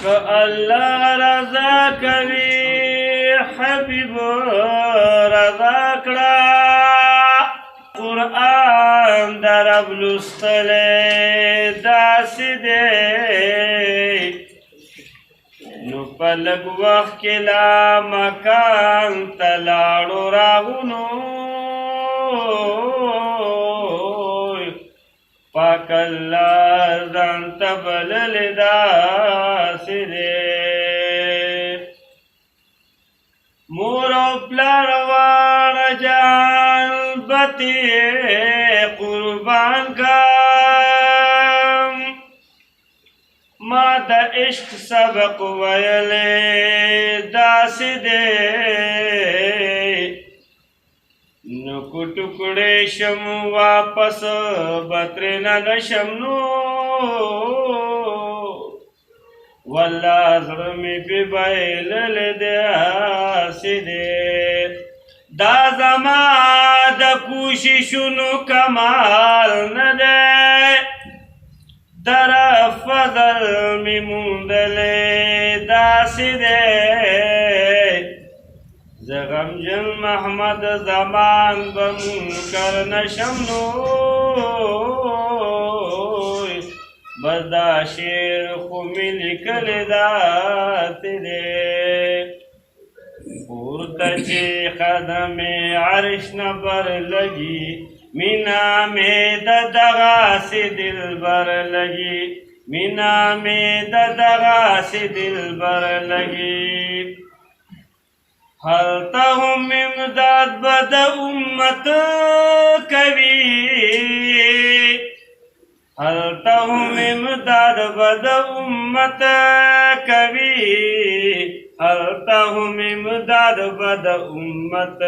الله رضا کوي حبیب رضا کړه قرآن در رب لوستلی داسې دی نو په لږ وخت کې لا مکان ته لاړو راغونو پاک الله ځان ته بللی داسې دی مور او پلار واړه جان بتې قربان کړم ما د عشق سبق ویلی داسې دی نو کو ټوکړې شم واپس به ترېنه نشم نو والله زړه مې پې بایللی دی هسې دی دا زما د کوششونو کمال نه دی در فضل مې موندلی داسې دی زه غمجن محمد زمان به منکر نشم نوی بس دا شعر خو مې لیکلی داسې دی پورته چې قدم عرش نه بر لګي مینا مې د دغسې دلبر لګي مینا مې د دغسې دلبر لګي هلته هم امداد به د امت کوي هلته هم امداد به د امت کوي هلته هم امداد به د امت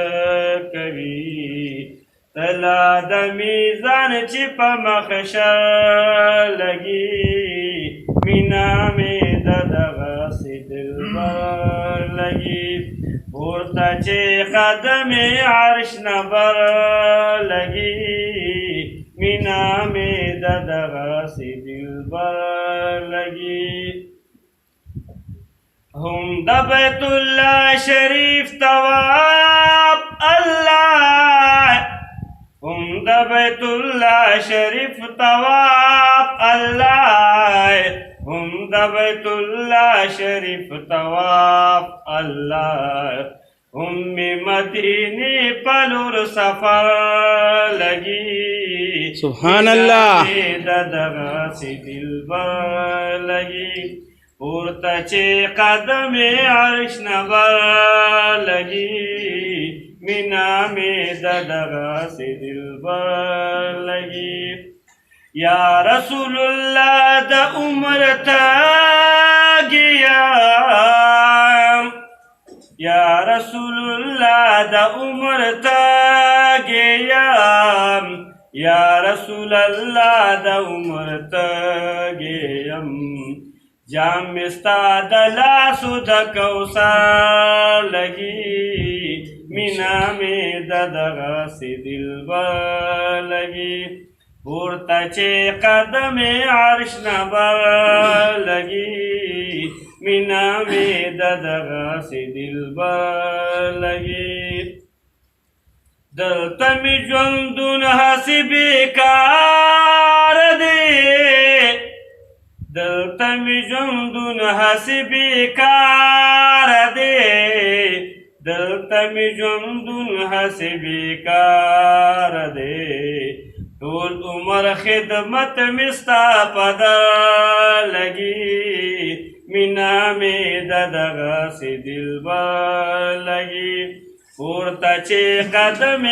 کوي تلا د میزان چې په محشر لګي مینا مې د دغسې دلبر لګي پورته چې قدم عرش نه بر لګي مینا مې د دغسې دلبر لګي هم د بیت الله شریف طواف الله هم د بیت الله شریف طواف الله هم د بیت الله شریف طواف الله هم مدینه په لور سفر لګي سبحان الله د دغسې دلبر لګي پورته چې قدم عرش نه بر لګي مینا مې د دغسې دلبر لګي یا رسول الله د عمر تاګیم یا رسول الله د عمر تاګیم یا رسول الله د عمر تاګیم جام مې ستا د لاسو د کوثر لګي مینا مې د دغسې دلبر لګي پورته چې قدم عرش نه بر لګي مینا مې د دغسې دلبر لګي دلته مې ژوندون هسې بېکار دی دلته مې ژوندون هسې بېکار دی دلته مې ژوندون هسې بېکار دی ټول عمر خدمت مې ستا په در لګي مینا مې د دغسې دلبر لګي پورته چې قدم